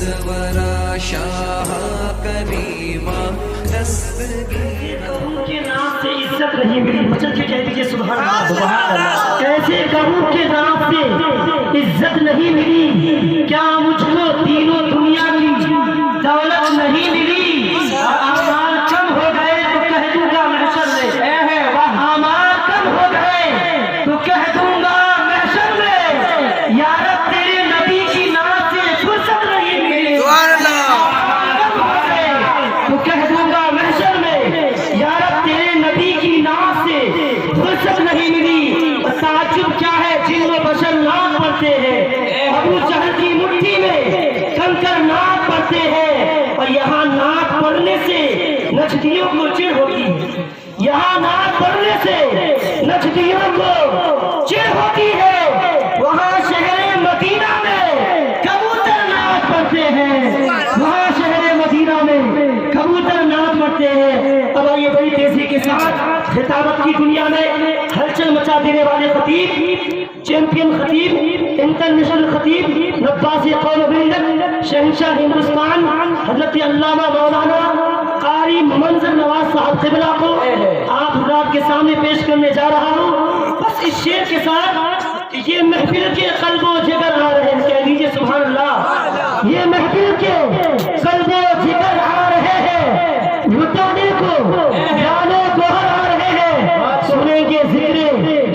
सरवरा शाह करीमा दस्तगीर के नाम से इज्जत नहीं मिली। मचल के कह दीजिए सुभान अल्लाह। कैसे कहूँ के नाम से इज्जत नहीं मिली, क्या मुझको तीनों दुनिया की दौलत नहीं मिली। आमाल कम हो गए तो कह दूंगा महशर में, आमाल कम हो गए तो कह दूंगा महशर में, या रब तेरे नबी की नाम से फुर्सत नहीं मिली। कम हो गए तो कह दूंगा महशर में, या रब तेरे नबी की नाम से फुर्सत नहीं मिली। ताज्जुब क्या है जिनमें बशर नाक पड़ते हैं, अबू जहल की मुट्ठी में कंकर नाक पड़ते हैं। और यहाँ नाक पड़ने से नजदियों को चिढ़ होगी, यहाँ नाक पड़ने से नजदियों को चिढ़ होती है। वहाँ शहर मदीना में कबूतर नाक पड़ते हैं, वहाँ शहर मदीना में कबूतर नाक पड़ते हैं। अब आइए बड़ी तेजी के साथ खिताबत की दुनिया में हलचल मचा देने वाले खतीब, चैंपियन खतीब, इंटरनेशनल खतीब, नब्बासी कौम मिल्लत, शहंशाह हिंदुस्तान हजरत अल्लामा मौलाना कारी मंजर नवाज साहब क़िबला को आप हज़रात के सामने पेश करने जा रहा हूँ। बस इस शेर के साथ ये महफिल के क़ल्बो जिगर आ रहे हैं, कह दीजिए सुभान अल्लाह। ये महफिल के क़ल्बो जिगर आ रहे हैं, लुटाने को जानो गोहर आ रहे हैं। सुनेंगे जिक्र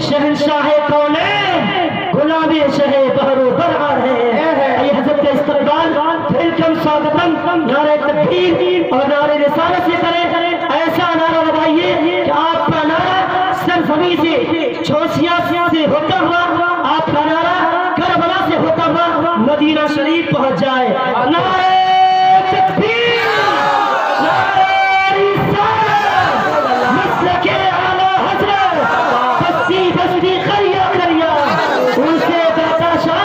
शहंशाह कौनैन, गुलाबे शहे बहरो बर आ रहे हैं। ये हज़रत का इस्तकबाल वेलकम स्वागतम नारे तकबीर और नारे रिसालत से करें। ऐसा नारा लगाइए कि आपका नारा सरजमी से छोसिया से होता हुआ, आपका नारा करबला से होता हुआ मदीना शरीफ पहुंच जाए। नारे तकबीर, नारे रिसालत, मसलके आला हज़रत, बस्ती बस्ती खरिया खरिया उनसे दाता शाह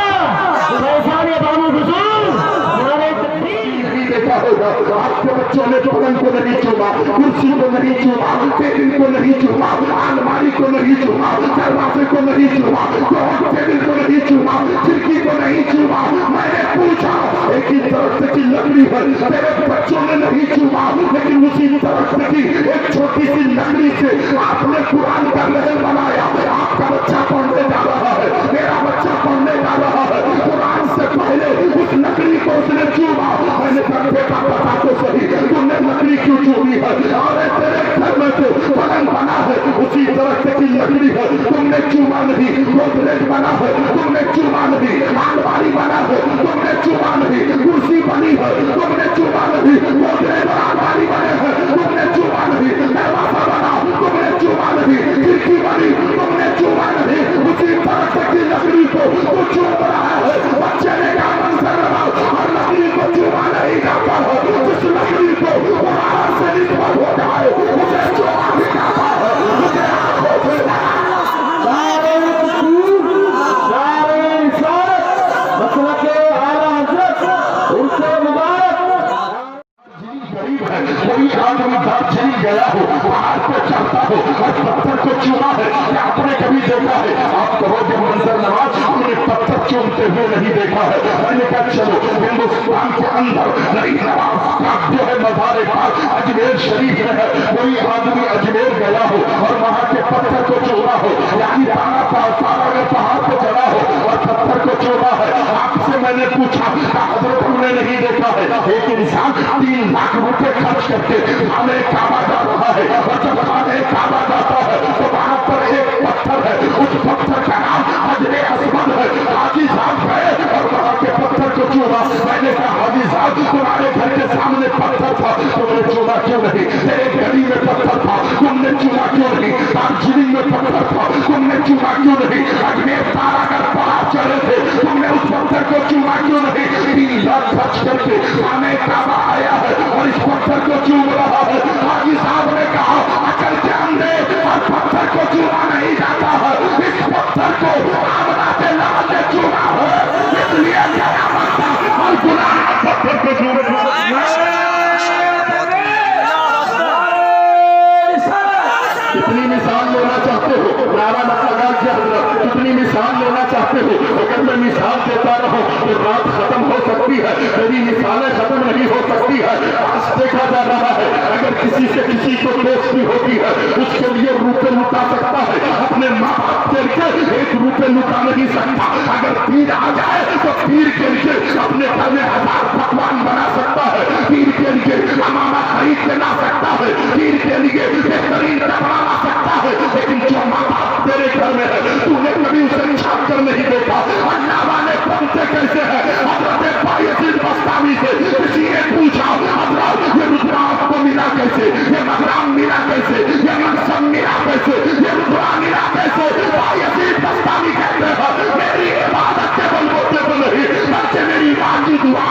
फैज़ान बाबू हुजूर। नारे तकबीर। देखा होगा आपके बच्चों ने पलंग को नहीं चूमा, कुर्सी को नहीं चूमा, टेबल को नहीं चूमा, अलमारी को नहीं चूमा, दरवाजे को नहीं चूमा, टेबल को नहीं चूमा, खिड़की को नहीं चूमा। मैंने पूछा एक ही दरख्त की लकड़ी है, तेरे बच्चों ने नहीं चूमा, लेकिन उसी दरख्त की एक छोटी सी लकड़ी से आपने कुरान का महल बनाया। आपका बच्चा पढ़ने जा रहा है, मेरा बच्चा पढ़ने जा रहा है, कुरान से पहले उस लकड़ी को उसने चूमा। मैंने कहा बेटा बता तो सही, तुमने लकड़ी क्यों चूमी है? अरे तेरे घर में तो पलंग बना है, उसी दरख्त की लकड़ी है, तुमने चूमा नहीं। गोदरेज बना है, तुमने चूमा नहीं। अलमारी बना है, तुमने चूमा नहीं। कुर्सी बनी है, तुमने चूमा नहीं। गोदरेज और अलमारी बने हैं, तुमने चूमा नहीं। दरवाजा बना, तुमने चूमा नहीं। खिड़की बनी, तुमने चूमा नहीं। उसी दरख्त की लकड़ी को तू चूम रहा है। बच्चे ने क्या मंजर लगाओ और लकड़ी को चूमा नहीं जाता है। जिस लकड़ी को कुरान से निस्बत होता है उसे चूमा भी जाता है। मुझे आंखों से नारे तकबीर, नारे रिसालत, मसलके आला हज़रत उनसे मुबारक। गरीब है, कोई आदमी दार्जिलिंग गया हो, पहाड़ पे चढ़ता हो और पत्थर को चूमा है, क्या आपने कभी देखा है? आप कहोगे मंजर नवाज हमने पत्थर चूमते हुए नहीं देखा है। मैंने कहा चलो हिंदुस्तान के अंदर नई नवाज का जो है मज़ार पाक अजमेर शरीफ में है, कोई आदमी अजमेर गया हो और वहाँ के पत्थर को चूमा हो, यानी तारा में पहाड़ पे चढ़ा हो और पत्थर को चूमा है। आपसे मैंने पूछा हजरत हमने नहीं देखा है, एक इंसान 3 लाख रुपए खर्च करके हमें काबा जा रहा है और जब हमें काबा जाता है तो वहां पर एक पत्थर है, उस पत्थर का नाम हजरे असवद है। हाजी साहब गए और वहां के पत्थर को चूमा। मैंने कहा हाजी साहब तुम्हारे घर के सामने पत्थर था, तुमने चूमा क्यों नहीं? तेरे गली में पत्थर था, तुमने चूमा क्यों नहीं? दार्जिलिंग में पत्थर था, तुमने चूमा क्यों नहीं? अजमेर तारागढ़ पहाड़ चढ़े थे, तुमने उस पत्थर को चूमा क्यों नहीं? 3 लाख खर्च करके हमें काबा आया है और इस पत्थर को चूम रहा है। हाजी साहब ने कहा अकल के अंदर और पत्थर को चूमा नहीं जाता है, इस पत्थर को आमना के लाल ने चूमा है, इसलिए मेरा बच्चा और गुलाम पत्थर को चूमे। कितनी मिसाल लेना चाहते हो? नारा मत लगा के हजरत, कितनी मिसाल लेना चाहते हो? अगर मैं मिसाल देता रहूं तो रात खत्म हो सकती है। मेरी मिसालें होती है उसके लिए रुपए लुटा सकता है, अपने माँ बाप के लिए 1 रुपए लुटा नहीं सकता। अगर पीर आ जाए तो पीर के लिए अपने घर में 1000 पकवान बना सकता है, पीर के लिए अमामा खरीद के ला सकता है, पीर के लिए बेहतरीन कपड़ा ला सकता है। लेकिन जो माँ बाप तेरे घर में है तूने कभी उसे छाप कर नहीं देखा। अल्लाह वाले बनते कैसे है? हजरत बायजीद बस्तामी से किसी ने पूछा, हजरत ये रुतबा आपको मिला कैसे, ये मकाम मिला कैसे, ये मनसब मिला कैसे, ये रुतबा मिला कैसे? बायजीद बस्तामी कहते हैं मेरी इबादत के बलबूते पर नहीं बल्कि मेरी ईमान की दुआ।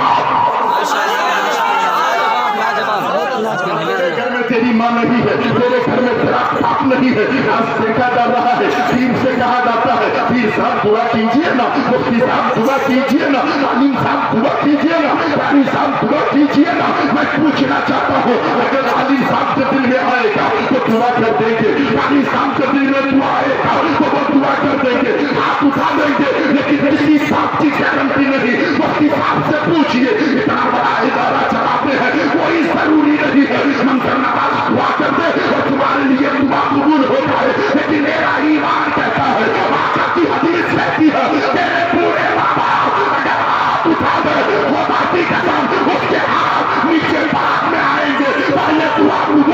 तेरे घर में तेरी माँ नहीं है, तेरे घर में तेरा बाप नहीं है। आज देखा जा रहा है, पीर से कहा जाता है पीर साहब दुआ कीजिए ना, मुफ्ती साहब दुआ कीजिए ना, आलिम साहब दुआ कीजिए ना, काजी साहब दुआ कीजिए ना। मैं पूछना चाहता हूँ अगर आलिम साहब के दिल में आएगा तो दुआ कर देंगे, काजी साहब के दिल में दुआ आएगा तो वो दुआ कर देंगे, हाथ उठा देंगे। लेकिन किसी साहब की गारंटी नहीं। मुफ्ती साहब से पूछिए, इतना बड़ा इदारा चलाते हैं, कोई जरूरी नहीं है मंजर नवाज दुआ करते और तुम्हारे लिए दुआ कबूल हो जाए। लेकिन मेरा ईमान कहता है, आका की हदीस कहती है तेरे पूरे माँ बाप अगर हाथ उठा दे खुदा की कसम उसके हाथ नीचे बाद में आएंगे। पहले दुआ कबूल,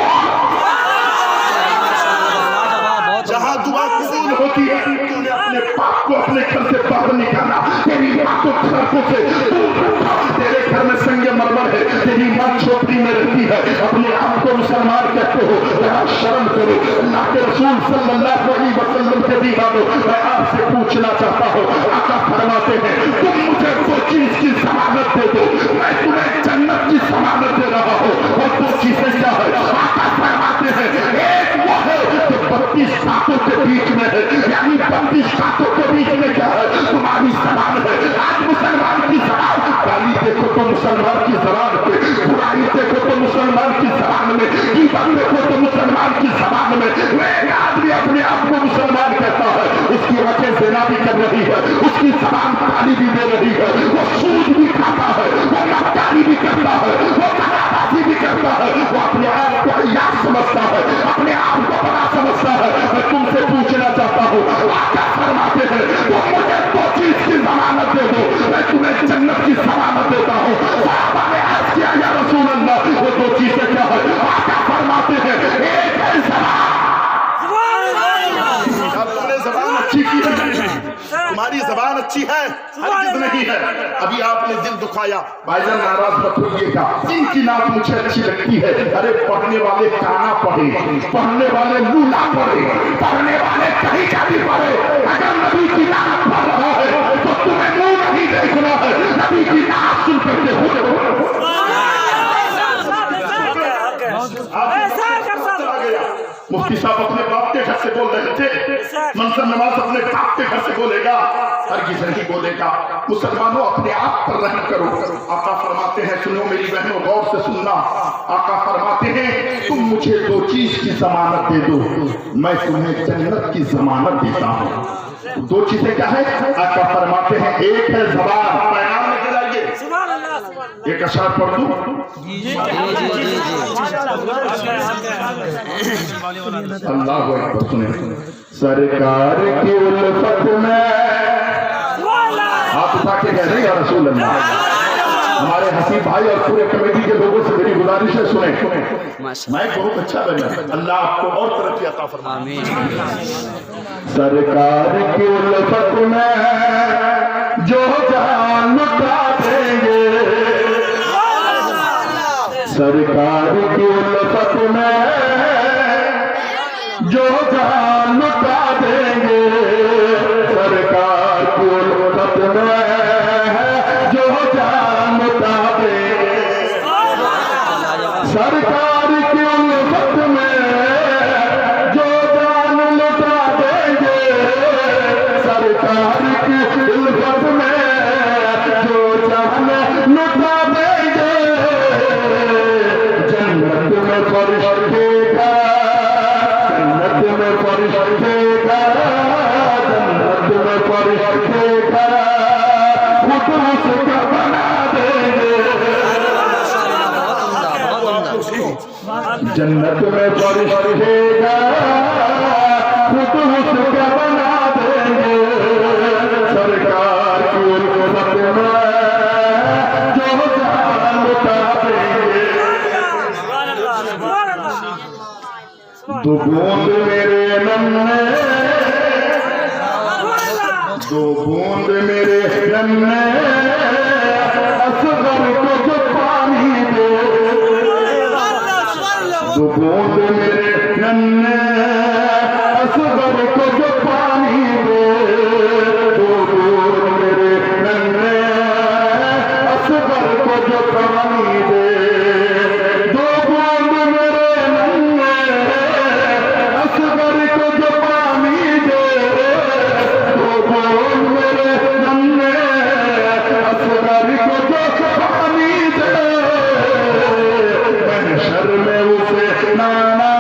जहाँ दुआ कबूल होती है तूने अपने पाप को अपने घर से बाहर निकाला, तेरी माँ को खर्चों से दूर रखा, तेरे घर में संगे मरमर है, तेरी माँ छोटी में रहती है, अपने आप को मुसलमान कहते हो, जरा शर्म करो। अल्लाह के रसूल सल्लल्लाहु अलैहि वसल्लम के दीवानों, मैं आपसे पूछना चाहता हूँ, आका फरमाते हैं तुम मुझे 2 चीज की जमानत दे दो, मैं तुम्हें जन्नत की जमानत दे रहा हूँ। और 2 चीजें क्या है? आका फरमाते हैं एक वो है जो 32 सातों के बीच में है, यानी 32 सातों के बीच में क्या है? तुम्हारी जबान है। आज मुसलमान की जबान, गाली देखो तो मुसलमान की जबान पे, बुराई देखो तो मुसलमान की जबान में, ईमान देखो तो मुसलमान की जबान में। एक आदमी अपने आप को मुसलमान कहता है, उसकी आंखें ज़िना भी कर रही है, उसकी जबान गाली भी दे रही है, वो सूद भी खाता है, वो मक्कारी भी करता है, वो कलाबाजी भी करता है, वो अपने आप को अय्याश समझता है, अपने आप को बड़ा समझता है। मैं तुमसे पूछना चाहता हूँ, आका फरमाते हैं वो मुझे 2 चीज की जमानत दे दो, मैं तुम्हें जन्नत की जमानत देता हूँ। सहाबा ने अर्ज किया या रसूल अल्लाह वो 2 चीजें क्या है? आका फरमाते हैं एक है ज़बान। तुमने ज़बान अच्छी की है, तुम्हारी ज़बान अच्छी है, हरगिज़ नहीं है। अभी आपने दिल दुखाया, भाईजान नाराज मत होइएगा, इनकी नात मुझे अच्छी लगती है। अरे पढ़ने वाले काना पढ़े, पढ़ने वाले मुला पढ़े, पढ़ने वाले कहीं का भी पढ़े, अगर नबी की नात पढ़ रहा है तो तुम्हें मुंह नहीं देखना है, नबी की नात सुन करके हो। मुफ्ती साहब अपने बाप के घर से बोल रहे थे, मंजर नवाज अपने बाप के घर से बोलेगा, हरगिज़ नहीं बोलेगा। मुसलमानों अपने आप पर रहम करो। आका फरमाते हैं, सुनो मेरी बहनों गौर से सुनना, आका फरमाते हैं तुम मुझे 2 चीज की जमानत दे दो, मैं तुम्हें जन्नत की जमानत देता हूँ। 2 चीजें क्या है? आका फरमाते हैं एक है ज़बान, पैगाम लेके जाइए, एक अशआर पढ़ दूं। अल्लाह अकबर, सुने सरकार की उल्फत में हाथ उठा के कह रहे हैं रसूल अल्लाह। हमारे हसीब भाई और पूरे कमेटी के लोगों से मेरी गुजारिश है, सुने मैं बहुत अच्छा बना, अल्लाह आपको और तरक्की अता फरमाए। सरकार की उल्फत में जो जान लुटा देंगे, सरकार की उल्फत में जो जान लुटा देंगे, सरकार की उल्फत में जो जान लुटा देंगे, सरकार की उल्फत में जो जान लुटा देंगे, सरकार की उल्फत में जो जान लुटा देंगे, जन्नत में फरिश्ते का, जन्नत में फरिश्ते का, जन्नत में फरिश्ते का खुद उसका बना देंगे। जन्नत में फरिश्तेगा खुद उसका बना देंगे सरकार की उल्फत में जो जान लुटा देंगे। दो बूंद मेरे नन्हे दो बूंद मेरे नन्हे असगर को जो पानी दे दो बूंद मेरे नन्हे असगर को जो पानी दे दो बूंद मेरे नन्हे असगर को जो पानी दे दो बूंद मेरे नन्हे असगर को जो पानी दे दो बूंद मेरे नन्हे असगर को जो पानी दे महशर में उसे नाना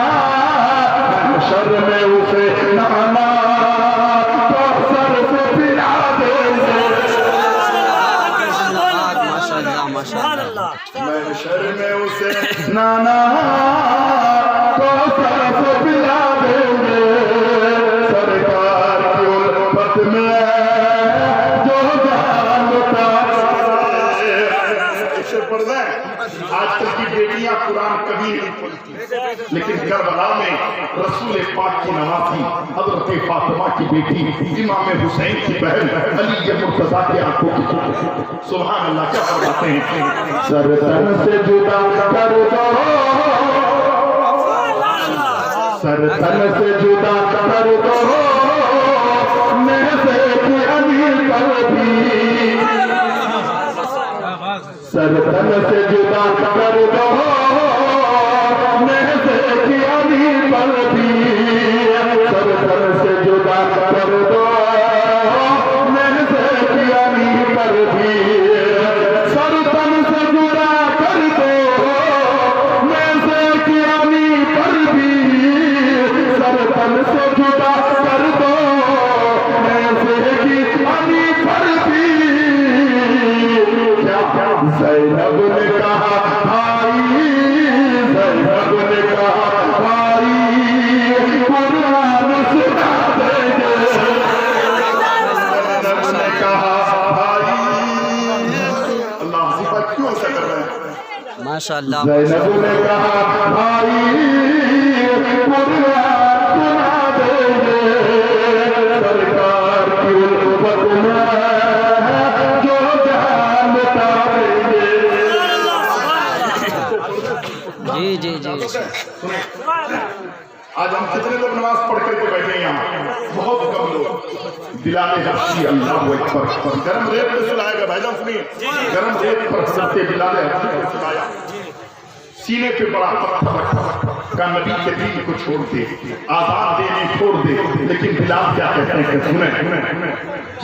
महशर में उसे नाना कौसर से पिला देंगे महशर में उसे नाना कौसर से पिला देंगे सरकार की उल्फत में जो जान लुटा देंगे। इसे पढ़ दें आजकल की बेटियां कुरान कभी नहीं पढ़ती लेकिन करबला में रसूल पाक की नवासी हजरत फातिमा की बेटी इमाम हुसैन की बहन अली मुर्तजा की आंखों की सुभान अल्लाह क्या फरमाते हैं सर तन से जुदा कर दो सर तन से जुदा कर दो मैं से की अमीर पर भी सर तन से जुदा कर दो मैं से की अमीर पर भी सर तन से जुदा कर दो मैं से की अमीर पर भी सर तन से जुदा कर दो मैं से की अमीर पर भी सर तन से जुदा कर दो मैं से की अमीर पर भी ज़ैनब ने कहा भाई ज़ैनब ने कहा भाई कुरान सुना देंगे ज़ैनब ने कहा भाई अल्लाह सिफा क्यों ऐसा कर रहे हैं माशाअल्लाह ज़ैनब ने कहा भाई कुरान सुना देंगे सरकार की उल्फत में जो जान लुटा देंगे। जी जी जी आज हम कितने लोग नमाज पढ़ करके बैठे यहाँ बहुत कम लोग बिलाल हबशी अल्लाह अकबर गरम रेत पे सुलाएगा भाईजान सुनिए गरम रेत पर सबसे बिलाल हबशी को सुलाया सीने पे बड़ा पत्थर रखा का नबी के दीन को छोड़ दे आजाद देने छोड़ दे लेकिन बिलाल क्या कहते हैं सुने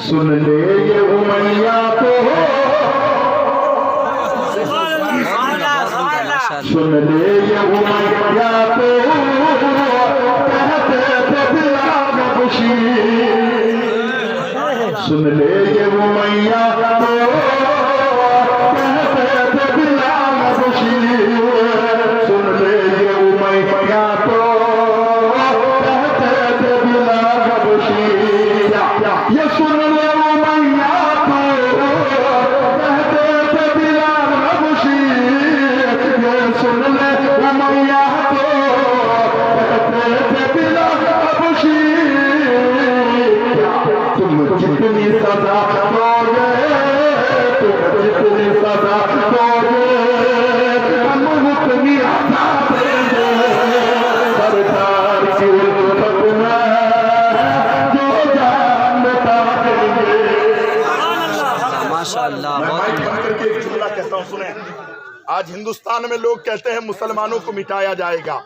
सुन ले ये उमैया को सुन ले ये उमैया को कहते थे बिलाल हबशी सुन ले ये उमैया को कहते थे बिलाल हबशी सुन ले ये उमैया को कहते थे बिलाल हबशी ये सुन ले उमैया को कहते थे बिलाल हबशी ये सुन ले उमैया को कहते थे बिलाल हबशी तुम जितनी सजा दोगे तुम जितनी सजा दोगे हम उतनी आजाद देंगे सरकार की उल्फत में जो जान लुटा देंगे। माशाअल्लाह मैं बहुत माइक बंद करके एक जुमला कहता हूँ सुने आज हिंदुस्तान में लोग कहते हैं मुसलमानों को मिटाया जाएगा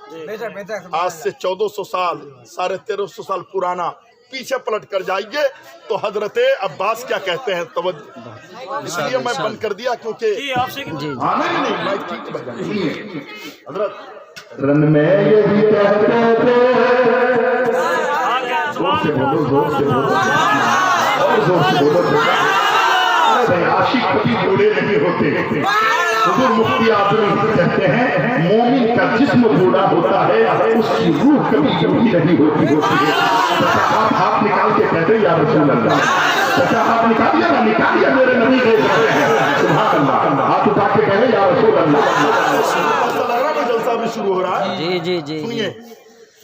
आज से 1400 साल 1350 साल पुराना पीछे पलट कर जाइए तो हजरत अब्बास क्या कहते हैं तवज्जो इसलिए मैं बंद कर दिया क्योंकि नहीं मैं ठीक सुनिए हजरत रन में ये भी कहते थे जोर से बोलो जोर से बोलो और जोर से बोलो आशिक कभी बूढ़े नहीं होते हुजूर मुफ्ती आजम कहते हैं मोमिन का जिस्म बूढ़ा होता है, उसकी रूह कभी बूढ़ी नहीं होती है। आप हाथ निकाल के कहते या रसूल अल्लाह, चाचा हाथ निकालिए ना, निकालिए, मेरे नबी देख रहे हैं। सुभान अल्लाह, हाथ उठा के कहे या रसूल अल्लाह। जलसा भी शुरू हो रहा है। जी जी जी सुनिए,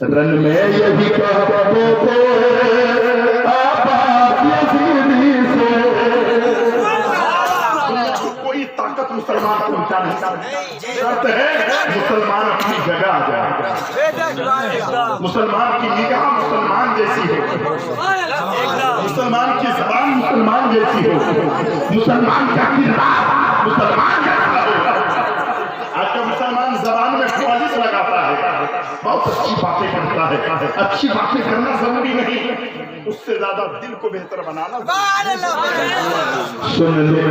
रन में यही कहते थे कोई ताकत मुसलमान को उल्टा नहीं शर्त है मुसलमान अपनी जगह आ जाए। मुसलमान की निगाह मुसलमान जैसी हो, मुसलमान की जबान मुसलमान जैसी हो, मुसलमान का किरदार मुसलमान जैसा हो। आज का मुसलमान जबान में पॉलिश लगाता है, बहुत अच्छी बातें करता है। अच्छी बातें करना जरूरी नहीं, उससे ज्यादा दिल को बेहतर बनाना। सुन ले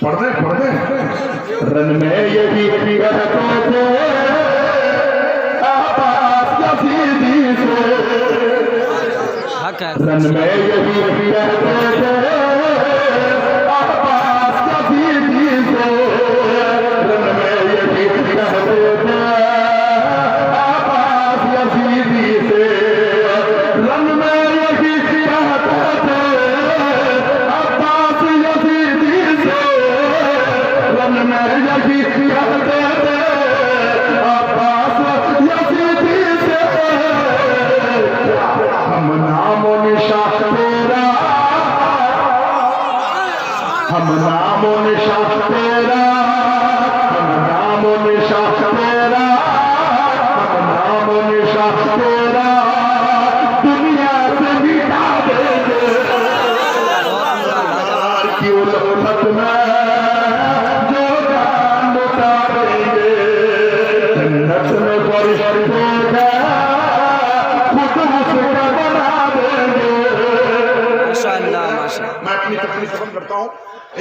पढ़ दे रन में ये भी कहते थे रन में ये भी कहते थे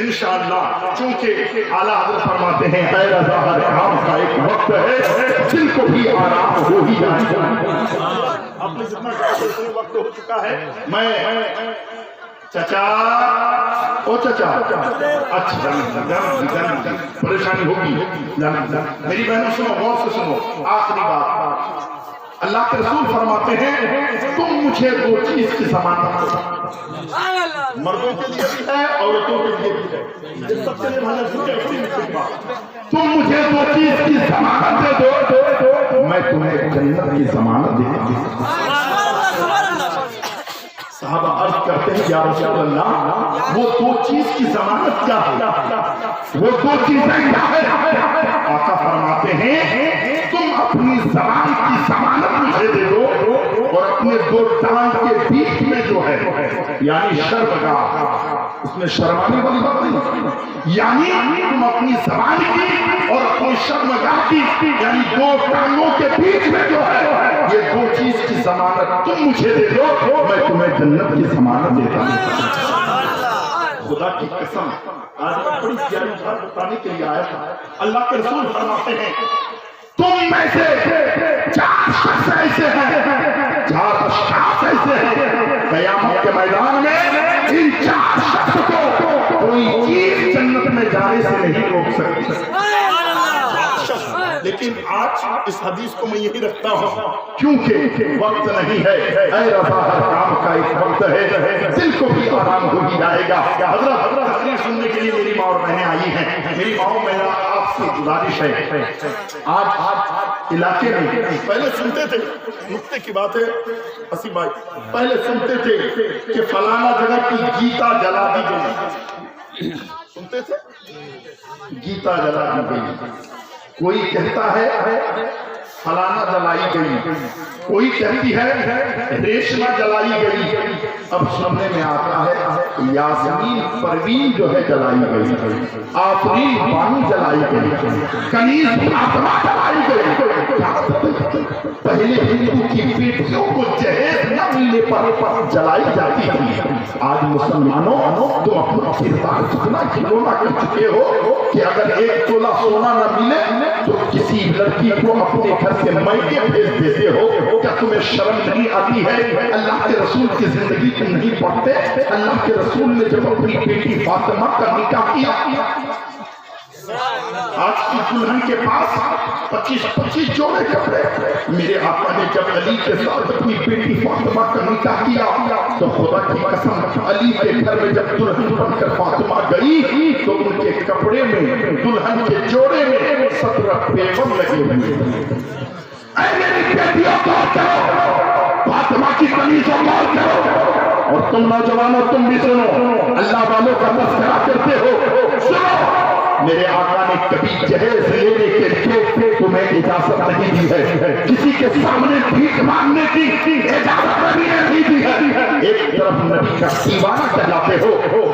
इंशाअल्लाह। चूंकि आला हज़रत फरमाते हैं हर काम का एक वक्त है, दिल को भी आराम हो ही जाएगा। आपने जितना वक्त हो चुका है, मैं चाचा ओ चाचा अच्छा परेशानी होगी। मेरी बहनों सुनो, गौर से सुनो, आखिरी बात। अल्लाह के रसूल फरमाते हैं तुम मुझे दो चीज की जमानत दो, मर्दों के लिए भी है औरतों के लिए भी है। सबसे तुम मुझे दो चीज की जमानत दे दो, मैं तुम्हें जन्नत की जमानत दे दूंगी। साहबा अर्ज करते हैं या रसूल अल्लाह, वो दो चीज की जमानत क्या है? वो दो चीजें क्या है? आका फरमाते हैं तुम अपनी जबान की जमानत मुझे दे दो और अपने दो टांग के बीच में जो है यानी शर्मगाह, उसमें शर्माने वाली बात नहीं, यानी तुम अपनी जबान की और अपनी शर्मगाह की यानी दो टांगों के बीच में जो है ये दो चीज की जमानत तुम मुझे दे दो, मैं तुम्हें जन्नत की जमानत देता हूँ। खुदा की कसम, आज बड़ी प्यारी बात बताने के लिए आया था। अल्लाह के रसूल फरमाते हैं तुम में से चार शख्स ऐसे हैं, चार अशखास ऐसे हैं, क़यामत के मैदान में इन चार शख्स को कोई चीज जन्नत में जाने से नहीं रोक सकती। लेकिन आज इस हदीस को मैं यही रखता हूँ क्योंकि वक्त नहीं है। ऐ रज़ा हर काम का एक वक्त है, दिल को भी आराम हो ही जाएगा। हज़रत सुनने के लिए मेरी माँ और बहनें आई हैं। मेरी माँ मेरा आपसे गुजारिश है, आज इलाके में पहले सुनते थे, नुक्ते की बात है असीम भाई, पहले सुनते थे कि फलाना जगह की गीता जला दी गई, सुनते थे गीता जला दी गई। कोई कहता है फलाना जलाई गई, कोई कहती है रेशमा जलाई गई। अब सुनने में आता है यास्मीन परवीन जो है जलाई गई, आफरीन बानू जलाई गई, कनीज फातिमा जलाई गई। पहले हिंदू की बेटियों को जहेज न मिलने पर जलाई जाती थी। आज मुसलमानों तुम अपना किरदार कितना खिलौना कर चुके हो कि अगर एक तोला सोना न मिले तो किसी लड़की को अपने घर से मायके भेज देते हो। क्या तुम्हें शर्म नहीं आती है? अल्लाह के रसूल की जिंदगी तुम नहीं पढ़ते? अल्लाह के रसूल ने जब अपनी बेटी फातिमा का निकाह किया, आज की दुल्हन के पास 25-25 जोड़े कपड़े। मेरे आका ने जब अली के साथ अपनी बेटी फातिमा का निकाह किया तो खुदा की कसम अली के घर में जब दुल्हन बनकर फातिमा गई तो उनके कपड़े में, दुल्हन के जोड़े में 17 पेवर लगे हुए। मेरी बेटियों को करो, फातिमा की कमीजों को करो। और तुम नौजवानों तुम भी सुनो, अल्लाह वालों का तस्करा करते हो, सुनो। मेरे आका ने कभी जहेज लेने के लिए तुम्हें इजाजत नहीं दी है, किसी के सामने भीख मांगने की इजाजत नहीं दी है। एक तरफ नबी का दीवाना कहलाते हो,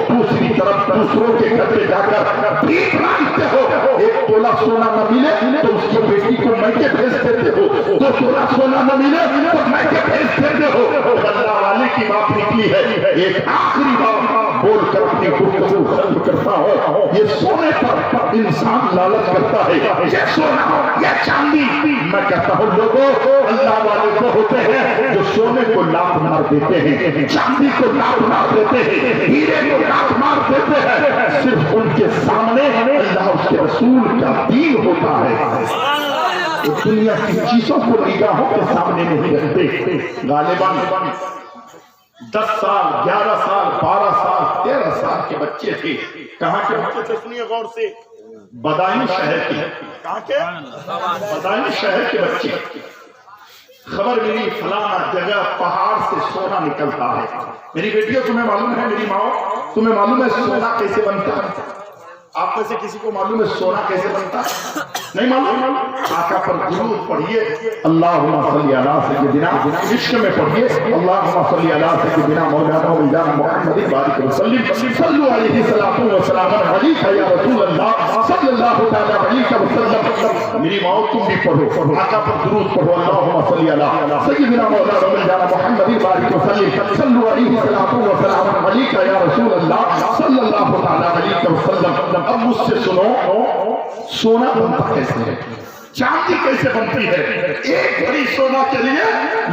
दूसरी तरफ दूसरों के घर पे जाकर भीख मांगते हो। एक तोला सोना न मिले तो उसकी बेटी को मैके भेज देते हो, 2 तोला सोना न मिले तो मैके भेज देते हो। अल्लाह वाले की बात निकली है। एक आखिरी बात बोलकर अपनी गुफ्तगू खत्म करता हो। ये सोने पर इंसान लालच करता है, ये सोना ये चांदी। मैं कहता हूँ लोगों, अल्लाह वाले तो होते हैं जो सोने को लात मार देते हैं, चांदी को लात मार देते हैं, हीरे को लात मार देते हैं। सिर्फ उनके सामने अल्लाह उसके रसूल का दीन होता है। तो दुनिया की चीजों को निगाहों के सामने नहीं रखते। गालिबान 10 साल 11 साल 12 साल 13 साल के बच्चे थे। कहाँ के बच्चे थे? सुनिए गौर से, बदायूं शहर के। कहाँ के? बदायूं शहर के बच्चे। खबर मिली फलाना जगह पहाड़ से सोना निकलता है। मेरी बेटियों तुम्हें मालूम है, मेरी माओ तुम्हें मालूम है सोना कैसे बनता है? आप में से किसी को मालूम है सोना कैसे बनता है? नहीं मालूम? आका पर दुरूद पढ़िए, अल्लाहुम्मा सल्ली अला सय्यिदिना, इश्क में पढ़िए अल्लाहुम्मा सल्ली अला सय्यिदिना मौलाना मिजान मुहम्मद बारिक वसल्लम सल्लल्लाहु अलैहि सलातु व सलाम अलैका या रसूल अल्लाह सल्लल्लाहु तआला अलैहि वसल्लम। मेरी माओ तुम भी पढ़ो, आका पर दुरूद पढ़ो, अल्लाहुम्मा सल्ली अला सय्यिदिना मौलाना मिजान मुहम्मद बारिक वसल्लम सल्लल्लाहु अलैहि सलातु व सलाम अलैका या रसूल अल्लाह सल्लल्लाहु तआला अलैहि वसल्लम। अब मुझसे सुनो, सोना बनता कैसे है, चांदी कैसे बनती है? एक भरी सोना के लिए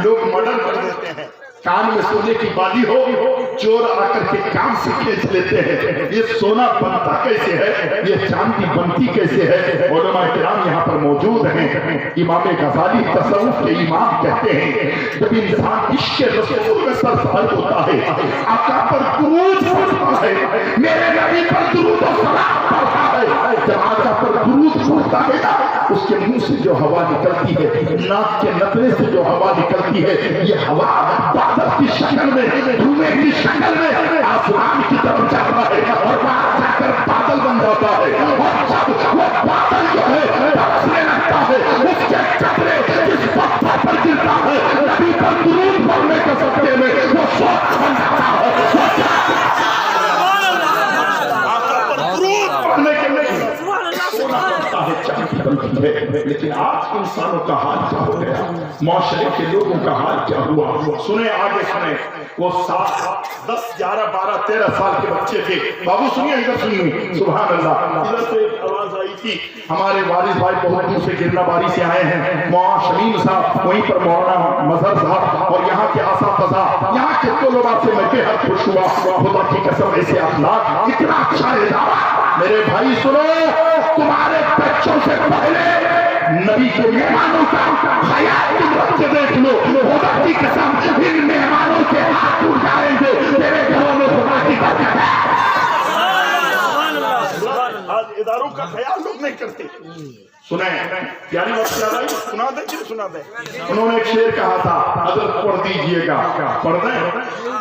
लोग मर्डर कर देते हैं। कान में सोने की बाली हो, चोर आकर के कान से खींच लेते हैं। ये सोना बनता कैसे है, ये चांदी बनती कैसे है? उलमा किराम यहाँ पर मौजूद हैं। इमाम गजाली तसव्वुफ के इमाम कहते हैं जब इंसान इश्क़ रसूल में सरफराज होता है, आका पर दुरूद पढ़ता है, मेरे नबी पर दुरूद और सलाम पढ़ता है, जब आका पर दुरूद पढ़ता है ना, उसके मुंह से जो हवा निकलती है, नाक के नथने से जो हवा निकलती है, ये हवा बादल की शक्ल में, धुएं की शक्ल में आसमान की तरफ जाता है और वहां जाकर बादल बन जाता है। और जब वो बादल जो है बरसने लगता है, उसके कपड़े जिस पत्थर पर गिरता है, नबी पर दुरूद पढ़ने के सदके में वो सोना बन जाता है। लेकिन आज इंसानों का हाल क्या हो गया, माशरे के लोगों का हाल क्या हुआ? सुने, आगे सुने। वो 7, 10, 11, 12, 13 साल के बच्चे थे। बाबू सुनिए, इधर सुनिए, सुभान अल्लाह। इधर से आवाज आई थी, हमारे वारिस भाई बहुत दूर से गिरनाबारी से आए हैं, मौलाना शमीम साहब, वहीं पर मौलाना मजहर साहब और यहाँ के आसाफज़ा, यहाँ के तलबा से मैं बेहद खुश हुआ। खुदा की कसम, ऐसे अखलाक, इतना अच्छा इदारा। मेरे भाई सुनो, तुम्हारे बच्चों से पहले नबी के मेहमानों का हयात तुम रख के देख लो। खुदा की कसम, इन मेहमानों के हाथ टूट जाएंगे, तेरे घरों में खुदा की बरकत है। आज इदारों का ख्याल लोग नहीं करते। सुने, प्यारी बात क्या रही, सुना दे कि सुना दे। उन्होंने एक शेर कहा था, हजरत पढ़ दीजिएगा। पढ़ दें?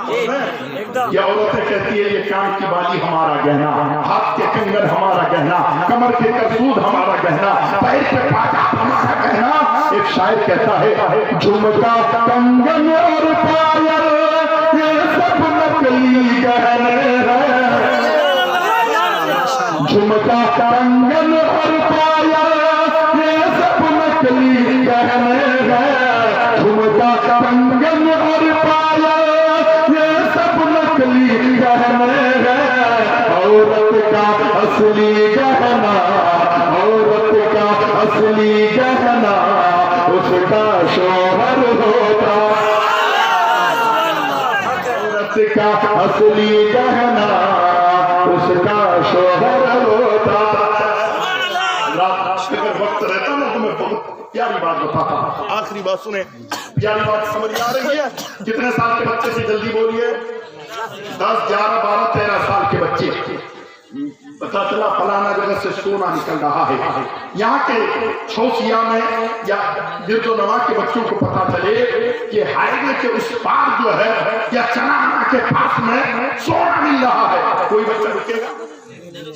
क्या औरतें कहती है, ये कान की बाली हमारा गहना, हाथ के कंगन हमारा गहना, कमर के करसूद हमारा गहना, पैर के पाटा हमारा गहना। एक शायर कहता है, झुमका कंगन और पायल ये सब नकली गहने हैं, झुमका कंगन और पायल नकली गहने हैं, झुमका कंगन और पायल ये सब नकली गहने हैं। औरत का असली गहना, औरत का असली गहना उसका शोहर होता, औरत का असली गहना उसका शोहर होता। रात अगर वक्त रहता ना तो मैं बहुत प्यारी बात बताता। आखिरी बात सुने, प्यारी बात समझ आ रही है? कितने साल के बच्चे से जल्दी बोलिए? 10, 11, 12, 13 साल के बच्चे। पता चला फलाना जगह से सोना निकल रहा है। यहाँ के छोसिया में या गिरदोनवा के बच्चों को पता चले कि हाईवे के उस पार जो है या चनाना के पास में सोना मिल रहा है, कोई बच्चा रुकेगा?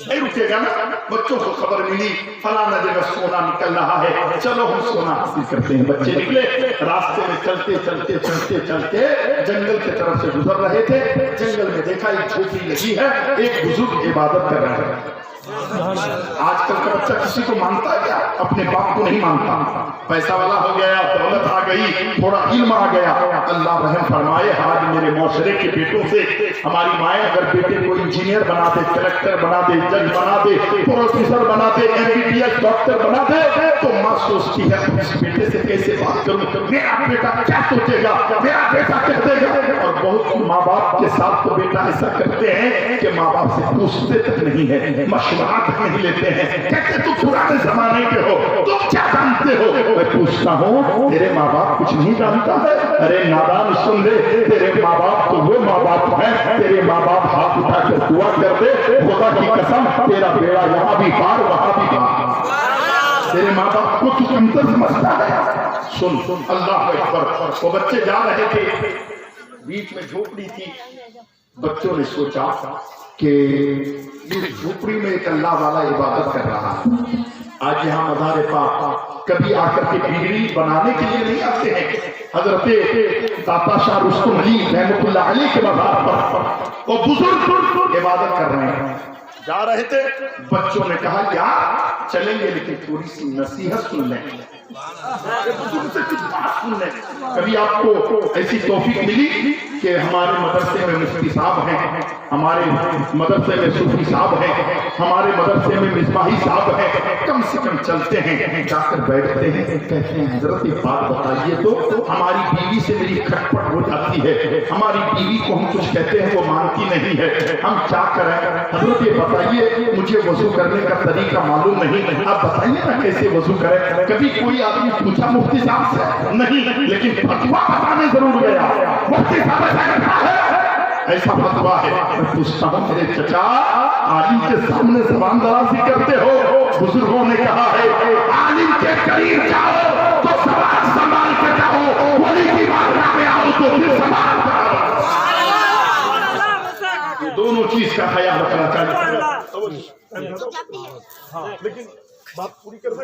नहीं रुकेगा ना। बच्चों को खबर मिली फलाना जगह सोना निकल रहा है, चलो हम सोना हासिल करते हैं। बच्चे निकले, रास्ते में चलते चलते चलते चलते जंगल की तरफ से गुजर रहे थे। जंगल में देखा एक झोपड़ी लगी है, एक बुजुर्ग इबादत कर रहा है। आजकल का बच्चा किसी को मानता है क्या? अपने बाप को नहीं मानता। पैसा वाला हो गया, दौलत आ गई, थोड़ा इल्म आ गया, अल्लाह रहम फरमाए। आज मेरे माशरे के बेटों से हमारी माएँ अगर बेटे को इंजीनियर बना दे, कलेक्टर बना दे, जज बना दे, प्रोफेसर बना दे, MBBS डॉक्टर बना दे, तो माँ सोचती है इस बेटे से कैसे बात करूं, मेरा बेटा क्या सोचेगा, मेरा बेटा क्या देगा। और बहुत माँ बाप के साथ तो बेटा ऐसा करते हैं कि माँ बाप से पूछते तक नहीं है, मशवरा तक नहीं लेते हैं। कहते तुम पुराने जमाने के हो, तुम क्या जानते हो? मैं पूछता हूँ तेरे माँ बाप कुछ नहीं जानता है? अरे नादान सुन ले, तेरे माँ बाप तो वो माँ बाप हैं, तेरे माँ बाप हाथ उठा कर दुआ कर दे, खुदा की कसम तेरा बेड़ा यहाँ भी पार वहाँ भी पार। तेरे माँ बाप को तू कमतर समझता है? सुन सुन, अल्लाह अकबर। वो बच्चे जा रहे थे, बीच में झोपड़ी थी। बच्चों ने सोचा कि झोपड़ी में एक अल्लाह वाला इबादत कर रहा है। आज यहाँ मज़ार पाक कभी आकर के बिगड़ी बनाने के लिए नहीं आते हैं। हजरत दाता शाह रुस्तुम अली रहमतुल्लाह अलैह के मज़ार पर वो बुजुर्ग इबादत कर रहे हैं। जा रहे थे, बच्चों ने कहा यार चलेंगे लेकिन थोड़ी सी नसीहत सुन लें, से कुछ बात सुन लें। कभी आपको ऐसी तौफीक मिली कि हमारे मदरसे में मुफ्ती साहब हैं, हमारे मदरसे में सूफी साहब हैं, हमारे मदरसे में मिसबाही साहब हैं, कम से कम चलते हैं, जाकर बैठते हैं, कहते हैं हजरत एक बात बताइए तो हमारी बीवी से मेरी खटपट हो जाती है, हमारी बीवी को हम कुछ कहते हैं वो मानती नहीं है, हम क्या करें? हजरत ये बताइए, मुझे वजू करने का तरीका मालूम नहीं, आप बताइए ना कैसे वजू करें। कभी कोई आदमी पूछा मुफ्ती साहब से? नहीं, लेकिन फतवा बताने जरूर गया। मुफ्ती साहब ऐसा फतवा है। मैं पूछता हूँ मेरे चचा, आलिम के सामने ज़बान दराज़ी करते हो? बुजुर्गों ने कहा है आलिम के करीब जाओ तो ज़बान संभाल के जाओ, वली की बारगाह में आओ तो फिर संभाल के आओ। ये दोनों चीज का ख्याल रखना चाहिए। लेकिन बात पूरी कर दे।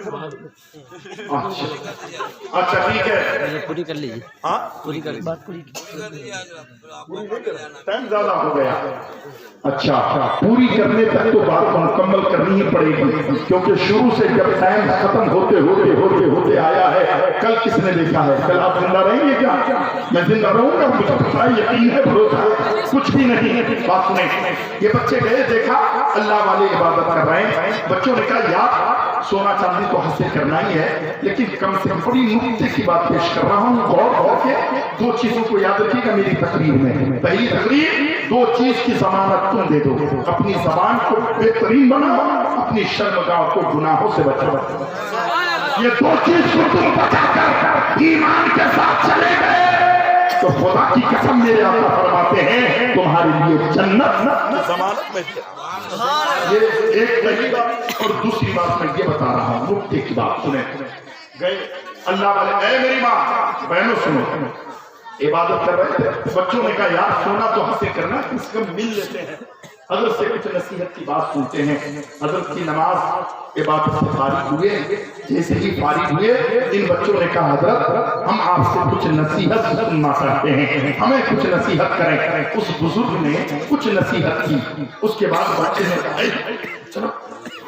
अच्छा ठीक है, पूरी कर लीजिए। हाँ पूरी कर बात पूरी। टाइम ज्यादा हो गया। अच्छा, पूरी करने तक तो बात मुकम्मल करनी ही पड़ेगी, क्योंकि शुरू से जब टाइम खत्म होते होते होते होते आया है। कल किसने देखा है? कल आप जिंदा रहेंगे क्या? मैं जिंदा रहूंगा, मुझे पता है, यकीन है, भरोसा है, कुछ भी नहीं। बात सुने, ये बच्चे गए, देखा अल्लाह वाले इबादत कर रहे हैं। बच्चों ने कहा यार सोना चांदी तो हासिल करना ही है, लेकिन कम से कम बड़ी नुक्ते की बात पेश कर रहा हूँ, गौर के दो चीजों को याद रखिएगा मेरी तकरीर में। पहली तकरीर, दो चीज की जमानत तुम दे दो, अपनी जबान को बेहतरीन बनाओ, अपनी शर्मगाह को गुनाहों से बचाओ। ये दो चीज को तुम बचाकर ईमान के साथ चले गए तो खुदा की कसम मेरे आका फरमाते हैं तुम्हारे लिए जन्नत जमानत में। ये एक पहली बात। और दूसरी बात मैं ये बता रहा हूँ, नुक्ते की बात सुने। गए अल्लाह वाले, ऐ मेरी माँ बहनों सुनो, इबादत कर रहे थे। बच्चों ने कहा यार सोना तो हासिल करना, किसको मिल लेते हैं। हजरत से कुछ नसीहत की बात सुनते हैं। हजरत की नमाज इबादत से फारिग हुए, जैसे ही फारिग हुए इन बच्चों ने कहा हजरत हम आपसे कुछ नसीहत सुनना चाहते हैं, हमें कुछ नसीहत करें। उस बुजुर्ग ने कुछ नसीहत की। उसके बाद बच्चे ने कहा चलो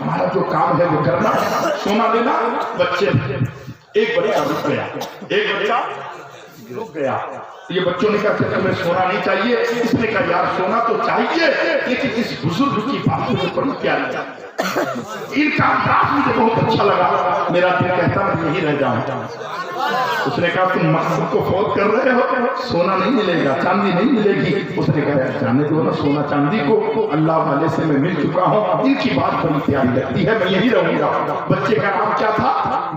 हमारा जो काम है वो करना, सोना देना। बच्चे एक बच्चा रुक गया, एक बच्चा रुक गया। ये बच्चों ने कहा कि तुम्हें सोना नहीं चाहिए। इसने कहा यार सोना तो चाहिए, लेकिन इस बुजुर्ग की बात मुझे बड़ी प्यारी, इनका अंदाज मुझे बहुत अच्छा लगा। मेरा दिल कहता मैं यहीं रह जाऊं। उसने कहा तुम मकसद को फौत कर रहे हो, सोना नहीं मिलेगा, चांदी नहीं मिलेगी। उसने कहा यार जाने दो ना सोना चांदी को, अल्लाह वाले से मैं मिल चुका हूँ। इनकी बात बड़ी प्यारी लगती है, मैं यहीं रहूंगा। बच्चे का नाम क्या था?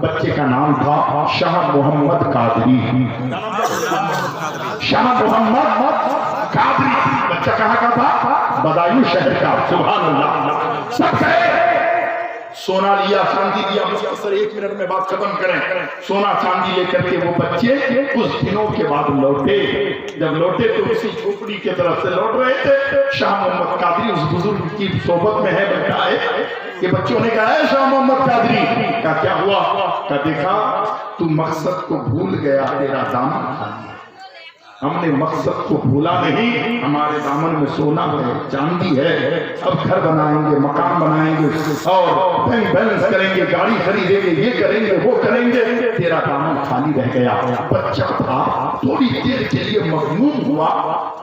बच्चे का नाम था शाह मोहम्मद कादरी। शाह मोहम्मद कादरी। बच्चा कहाँ का था? बदायूं शहर का। सुभान अल्लाह। सब सोना लिया, चांदी लिया। मुख्तसर 1 मिनट में बात खत्म करें। सोना चांदी लेकर के वो बच्चे कुछ दिनों के बाद लौटे। जब लौटे तो उसी झोपड़ी की तरफ से लौट रहे थे। शाह मोहम्मद कादरी उस बुजुर्ग की सोबत में है, बैठा है। ये बच्चों ने कहा है शाह मोहम्मद कादरी का क्या हुआ? का देखा तू मकसद को भूल गया, तेरा दामन खाली। हमने मकसद को भूला नहीं, हमारे दामन में सोना है, चांदी है। अब घर बनाएंगे, मकान बनाएंगे और बैंक बैलेंस करेंगे, गाड़ी खरीदेंगे, ये करेंगे, वो करेंगे। तेरा दामन खाली रह गया। बच्चा था, थोड़ी देर के लिए मगमूम हुआ।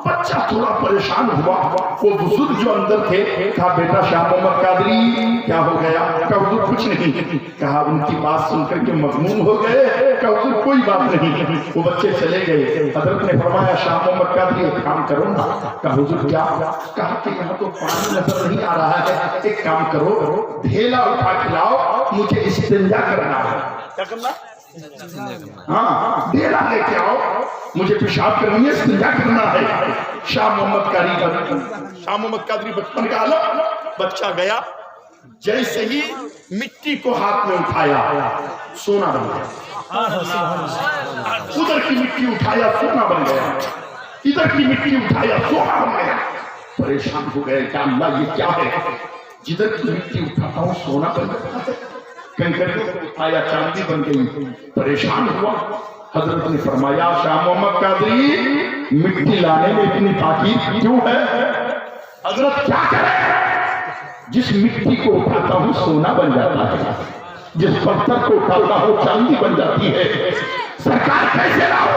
बच्चा थोड़ा परेशान हुआ। वो बुजुर्ग जो अंदर थे कहा बेटा शाह मोहम्मद कादरी क्या हो गया? कहा हुजूर कुछ नहीं। कहा उनकी बात सुनकर के मगमूम हो गए। कहा हुजूर कोई बात नहीं। वो बच्चे चले गए। हजरत ने फरमाया शाह मोहम्मद कादरी एक काम करो ना। कहा हुजूर क्या? कहा कि यहाँ तो पानी नजर नहीं आ रहा है, एक काम करो ढेला उठा के लाओ, मुझे इस्तिंजा करना है। क्या करना? हाँ ढेला लेके आओ, मुझे पेशाब करनी है, इस्तिंजा करना है। शाह मोहम्मद कादरी बचपन का आलम। बच्चा गया, जैसे ही मिट्टी को हाथ में उठाया सोना बन गया। उधर की मिट्टी उठाया सोना बन गया, इधर की मिट्टी उठाया सोना बन गया। परेशान हो गए क्या अल्लाह ये क्या है? जिधर की मिट्टी उठाता हूँ सोना बन जाता है, कंकर उठाया चांदी बन गई। परेशान हुआ। हजरत ने फरमाया शाह मोहम्मद कादरी मिट्टी लाने में इतनी ताकीद क्यों है? हजरत क्या करे? जिस मिट्टी को उठाता हूँ सोना बन जाता है, जिस पत्थर को उठाता हूँ चांदी बन जाती है। सरकार कैसे लाओ?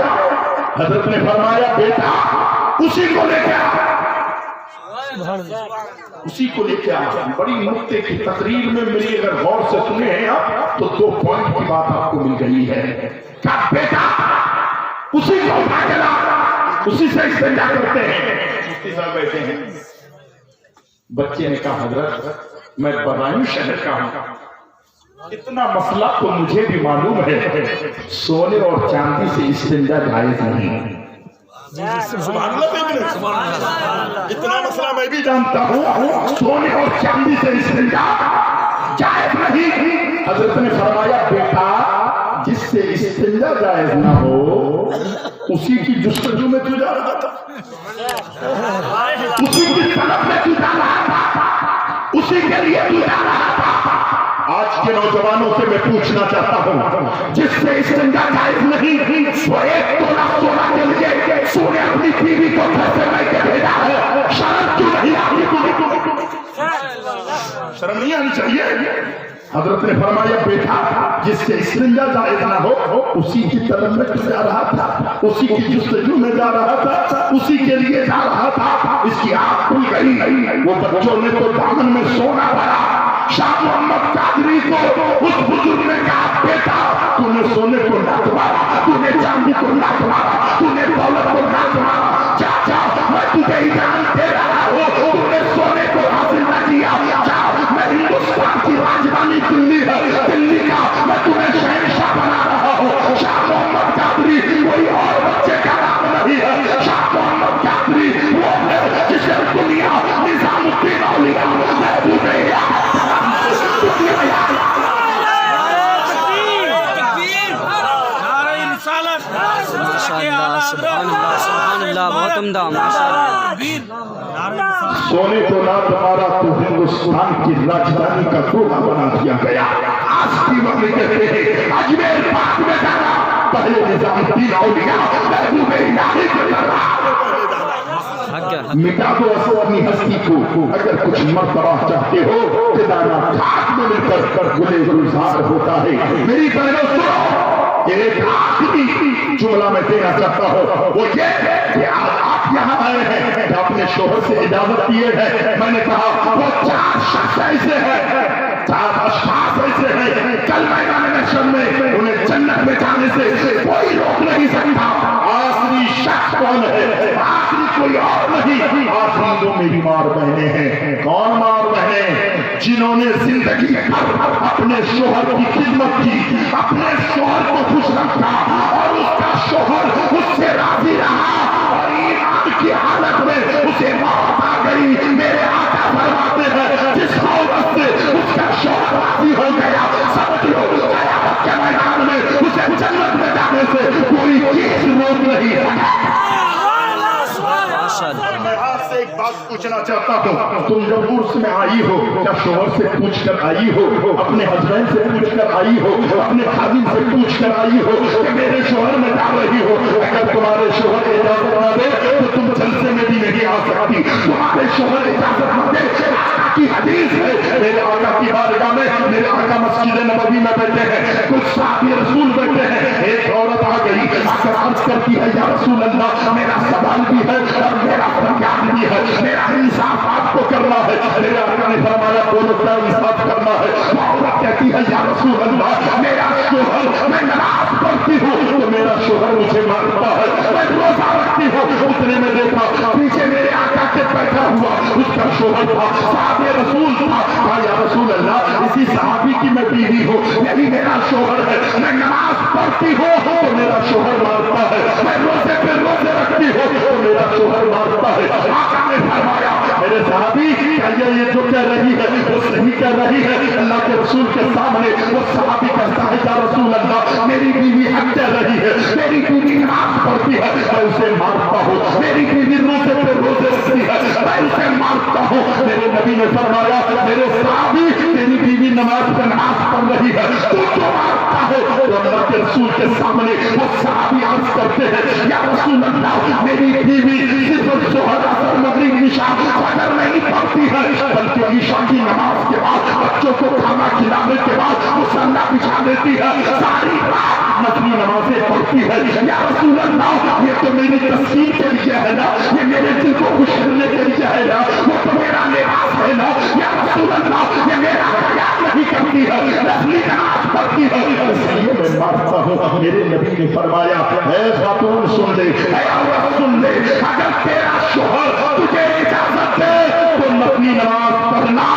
हजरत ने फरमाया बेटा उसी को लेके आ, उसी को लेके आ। बड़ी नुक्ते की तकरीर में मेरी अगर गौर से सुने हैं आप तो 2 पॉइंट की बात आपको मिल गई है। क्या बेटा उसी को उठा के ला, उसी से इस्तेंजा करते हैं। मुफ्ती साहब बैठे हैं। बच्चे ने कहा हजरत मैं बदायूं शहर का हूं, इतना मसला तो मुझे भी मालूम है, सोने और चांदी से इस्तिंजा जायज नहीं है। इतना मसला मैं भी जानता हूँ, सोने और चांदी से इस्तिंजा जायज नहीं। हजरत ने फरमाया बेटा जिससे इस्तिंजा जायज ना हो उसी की जुस्तजू में तू जा रहा था, उसी की तलब में तू जा रहा था, उसी के लिए तू जा रहा था। आज के नौजवानों से मैं पूछना चाहता हूँ जिससे इस्तिंजा जायज नहीं वो 1 तोला सोना के लिए तूने अपनी बीवी को घर से लेके भेजा है, शर्म क्यों नहीं आती? शर्म नहीं आनी चाहिए। हजरत ने फरमाया बेटा जिससे इस्तिंजा जायज ना हो उसी की तलब में तू जा रहा था, उसी की जुस्तजू में जा रहा था, उसी के लिए जा रहा था। इसकी आंख खुल गई। वो बच्चों ने तो दामन में सोना भरा। शाह मोहम्मद कादरी को उस बुजुर्ग ने कहा बेटा तूने सोने को ना तुम्हारा, तूने चांदी को ना तुम्हारा, तूने दौलत को ना तुम्हारा, चाचा मैं तुझे इनाम दे रहा हूँ, तूने सोने को हासिल न किया। मैं हिंदुस्तान की राजधानी दिल्ली है, दिल्ली का मैं तुम्हें शहंशाह बना रहा हूँ। शाह मोहम्मद कादरी कोई और बच्चे का नाम नहीं है। शाह मोहम्मद कादरी वो है जिसे दुनिया निजामुद्दीन औलिया महबूब बहुत उम्दा माशाअल्लाह। सोने को ना तुम्हारा तो हिंदुस्तान की राजधानी का दूल्हा बना दिया गया। आज की मम्मी कहते हैं अजमेर पाक में जाना पहले निजामुद्दीन औलिया महबूब इलाही को करना। मिटा दो अपनी हस्ती को, अगर कुछ मर्तबा चाहते हो कि दाना खाक में मिलकर गुले गुलजार होता है। मेरी बहनों सुनो एक आखिरी जुमला मैं देना चाहता हूँ, वो ये कि आप यहाँ आए हैं कि अपने शोहर से इजाजत दिए हैं। मैंने कहा वो 4 शख्स ऐसे हैं, 4 अशखास ऐसे हैं, कल मैदान महशर में उन्हें जन्नत में जाने से कोई रोक नहीं सकता। आखिरी शख्स कौन है? आखिरी कोई और नहीं, आखिरी वो मेरी मार बहने हैं। कौन मार बहने? जिन्होंने जिंदगी अपने शोहर की खिदमत की, अपने शोहर को खुश रखा और उसका शोहर उससे राजी रहा और ईमान की हालत में उसे मौत आ गई। मेरे आका फरमाते हैं जिस औरत से उसका शोहर राजी हो गया, समझ लो कयामत के मैदान में उसे जन्नत में जाने से कोई चीज रोक नहीं सका। मैं आपसे एक बात पूछना चाहता हूँ, तुम जब उर्स में आई हो, क्या शोहर से पूछ कर आई हो, अपने हस्बैंड से पूछ कर आई हो, अपने खादिम से पूछ कर आई हो कि मेरे शोहर में जा रही हो? अगर तुम्हारे शोहर इजाजत न दे तो तुम जलसे में भी नहीं आ सकती। तुम्हारे शोहर इजाजत न दे, आका की हदीस है, मेरे आका की बारगाह में, मेरे आका मस्जिद नबवी में बैठे हैं, कुछ साथी रसूल बैठे हैं। एक औरत आ गई, आकर अर्ज करती है या रसूल अल्लाह, मेरा सवाल भी है और मेरा फरियाद भी है, मेरा इंसाफ आपको करना है। मेरे आका ने फरमाया बोलो क्या इंसाफ करना है? औरत कहती है या रसूल अल्लाह, मेरा शोहर, मैं नमाज पढ़ती हूँ तो मेरा शोहर मुझे मारता है, मैं रोजा रखती हूँ। उतने में देखा पीछे मेरे आका के बैठा हुआ उसका शोहर था, साहबे रसूल था। कहा या रसूल अल्लाह, इसी सहाबी की मैं बीवी हूँ, यही मेरा शोहर है, मैं नमाज पढ़ती हूँ तो मेरा शोहर मारता है, मैं रोजे पे रोजे रखती हूँ तो मेरा शोहर मारता है। आका ने फरमाया मेरे सहाबी, ये जो कह रही है वो सही कह रही है। अल्लाह के रसूल के सामने वो सहाबी कहता है या रसूल अल्लाह, मेरी बीवी हक कह रही है, मेरी बीवी नमाज पढ़ती है, मैं उसे मारता हूँ, मेरी बीवी रोजे पे रोजे रखती है, मैं उसे मारता हूँ। मेरे नबी ने फरमाया मेरे सहाबी, तेरी बीवी नमाज पे नमाज पढ़ रही है, तू तो मारता है। तो अल्लाह के रसूल के सामने वो सहाबी अर्ज करते हैं या रसूल अल्लाह, मेरी बीवी सिर्फ जोहर असर मगरिब निशा फजर नहीं पढ़ती है, बल्कि ईशा की नमाज के बाद बच्चों को खाना खिलाने के बाद मुसल्ला बिछा देती है, सारी रात नफली नमाजें पढ़ती है। या रसूल अल्लाह, ये तो मेरी तस्वीर के लिए है ना, ये मेरे दिल को खुश करने के लिए है ना, वो तो मेरा लिबास है ना। या रसूल अल्लाह, ये मेरा ख्याल नहीं करती है, नफली नमाज पढ़ती है, इसलिए मैं मारता हूँ। मेरे नबी ने फरमाया है खातून सुन ले, है औरत सुन ले, अगर तेरा शोहर तुझे इजाजत दे तो नफली नमाज पढ़ना,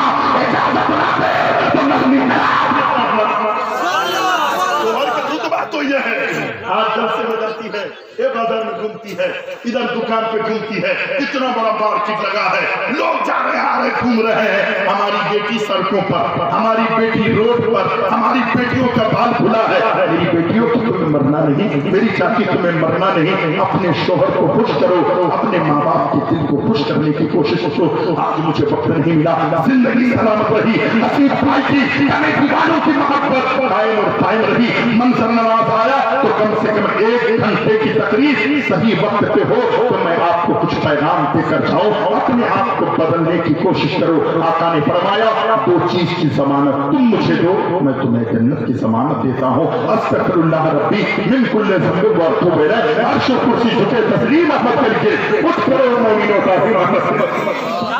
इजाजत ना दे तो नफली नमाज पढ़ना। शोहर का रुतबा तो यह है, आज जब से बदलती है, ये बाजार में घूमती है, इधर दुकान पे घूमती है, इतना बड़ा मार्केट लगा है, लोग जा रहे आ रहे घूम रहे हैं, हमारी बेटी सड़कों पर, हमारी बेटी रोड पर, हमारी बेटियों का बाल खुला है। मेरी बेटियों को तुम्हें मरना नहीं, मेरी चाची तुम्हें मरना नहीं, अपने शोहर को खुश करो, अपने माँ बाप के दिल को खुश करने की कोशिश करो। आज मुझे वक्त नहीं मिला, जिंदगी सलामत रही, हसीब भाई की दीवानों की मोहब्बत कायम और कायम रही। मंजर नवाज आया तो कम से कम 1 घंटे की तकरीर सही वक्त पे हो तो मैं आपको कुछ पैगाम देकर जाऊं, अपने आप को बदलने की कोशिश करो। आका ने फरमाया 2 चीज की जमानत तुम मुझे दो, मैं तुम्हें जन्नत की जमानत देता हूँ। अस्तगफिरुल्लाह रब्बी मिन कुल्ली ज़ंब व अतूबु इलैह। अर्श कुर्सी झुके तस्लीम अहमद करके उठ करो मोमिनों का